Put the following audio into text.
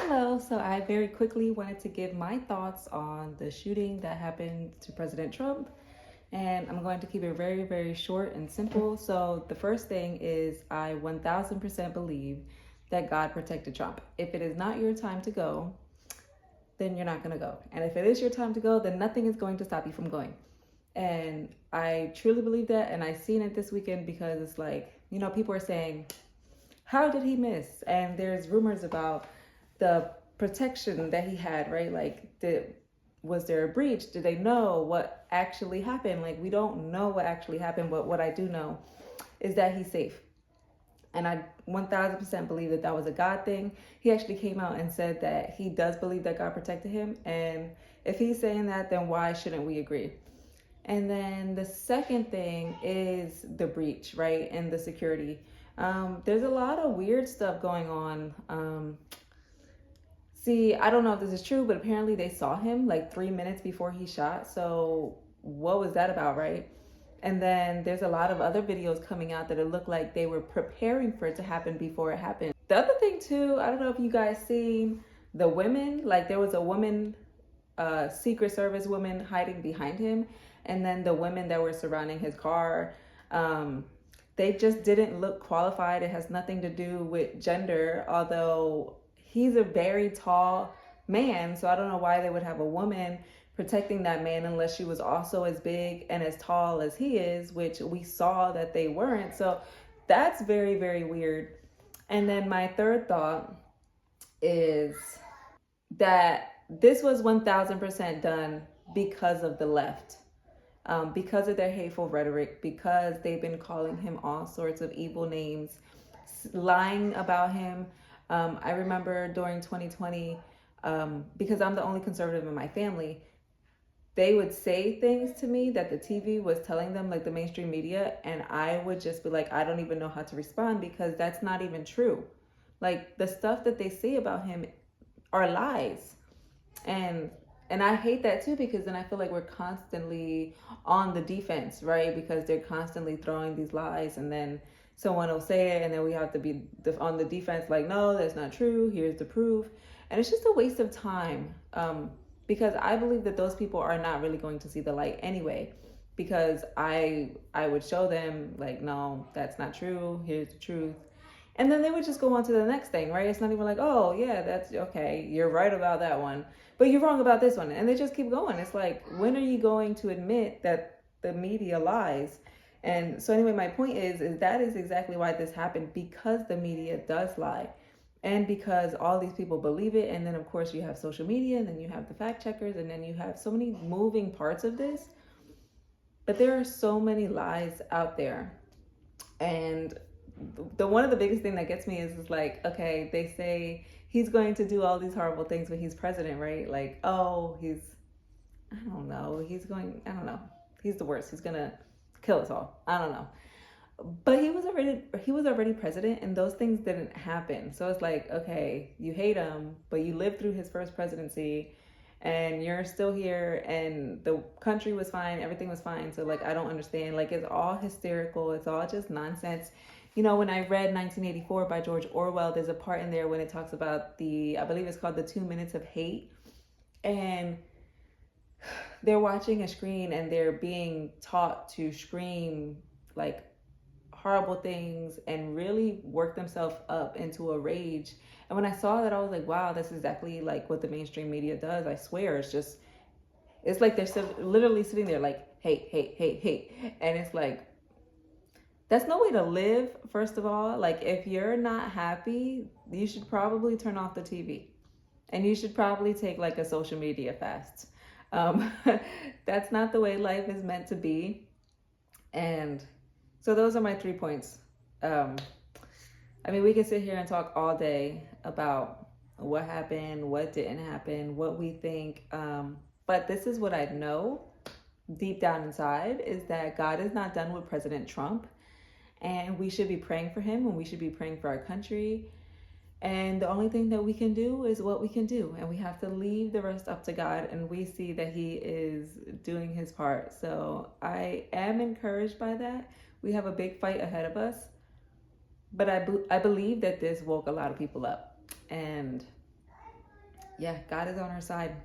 Hello, so I very quickly wanted to give my thoughts on the shooting that happened to President Trump. And I'm going to keep it very, very short and simple. So, the first thing is I 1000% believe that God protected Trump. If it is not your time to go, then you're not going to go. And if it is your time to go, then nothing is going to stop you from going. And I truly believe that. And I seen it this weekend because it's like, people are saying, how did he miss? And there's rumors about the protection that he had, right? Like, was there a breach? Did they know what actually happened? Like, we don't know what actually happened, but what I do know is that he's safe. And I 1000% believe that that was a God thing. He actually came out and said that he does believe that God protected him. And if he's saying that, then why shouldn't we agree? And then the second thing is the breach, right? And the security. There's a lot of weird stuff going on. See, I don't know if this is true, but apparently they saw him like 3 minutes before he shot. So what was that about, right? And then there's a lot of other videos coming out that it looked like they were preparing for it to happen before it happened. The other thing too, I don't know if you guys seen the women, like there was a woman, Secret Service woman hiding behind him. And then the women that were surrounding his car, they just didn't look qualified. It has nothing to do with gender, although he's a very tall man. So I don't know why they would have a woman protecting that man unless she was also as big and as tall as he is, which we saw that they weren't. So that's very, very weird. And then my third thought is that this was 1000% done because of the left. Because of their hateful rhetoric, because they've been calling him all sorts of evil names, lying about him. I remember during 2020, because I'm the only conservative in my family, they would say things to me that the TV was telling them, like the mainstream media, and I would just be like, I don't even know how to respond because that's not even true. Like the stuff that they say about him are lies. And I hate that too, because then I feel like we're constantly on the defense, right? Because they're constantly throwing these lies, and then someone will say it, and then we have to be on the defense, like, no, that's not true. Here's the proof. And it's just a waste of time, because I believe that those people are not really going to see the light anyway, because I would show them, like, no, that's not true. Here's the truth. And then they would just go on to the next thing, right? It's not even like, oh, yeah, that's okay. You're right about that one, but you're wrong about this one. And they just keep going. It's like, when are you going to admit that the media lies? And so anyway, my point is that is exactly why this happened, because the media does lie. And because all these people believe it. And then, of course, you have social media, and then you have the fact checkers, and then you have so many moving parts of this. But there are so many lies out there. And the one of the biggest thing that gets me is like, okay, they say he's going to do all these horrible things when he's president, right? Like, oh, I don't know, he's the worst. He's gonna kill us all. I don't know. But he was already president, and those things didn't happen. So it's like, okay, you hate him, but you lived through his first presidency, and you're still here, and the country was fine, everything was fine. So like, I don't understand. Like, it's all hysterical. It's all just nonsense. When I read 1984 by George Orwell, there's a part in there when it talks about I believe it's called the 2 minutes of hate. And they're watching a screen and they're being taught to scream like horrible things and really work themselves up into a rage. And when I saw that, I was like, wow, that's exactly like what the mainstream media does. I swear, it's like they're literally sitting there like, hate, hate, hate, hate. And it's like, that's no way to live, first of all. Like, if you're not happy, you should probably turn off the TV. And you should probably take like a social media fast. That's not the way life is meant to be. And so those are my 3 points. We can sit here and talk all day about what happened, what didn't happen, what we think. But this is what I know deep down inside, is that God is not done with President Trump. And we should be praying for him, and we should be praying for our country. And the only thing that we can do is what we can do. And we have to leave the rest up to God. And we see that he is doing his part. So I am encouraged by that. We have a big fight ahead of us. But I believe that this woke a lot of people up. And yeah, God is on our side.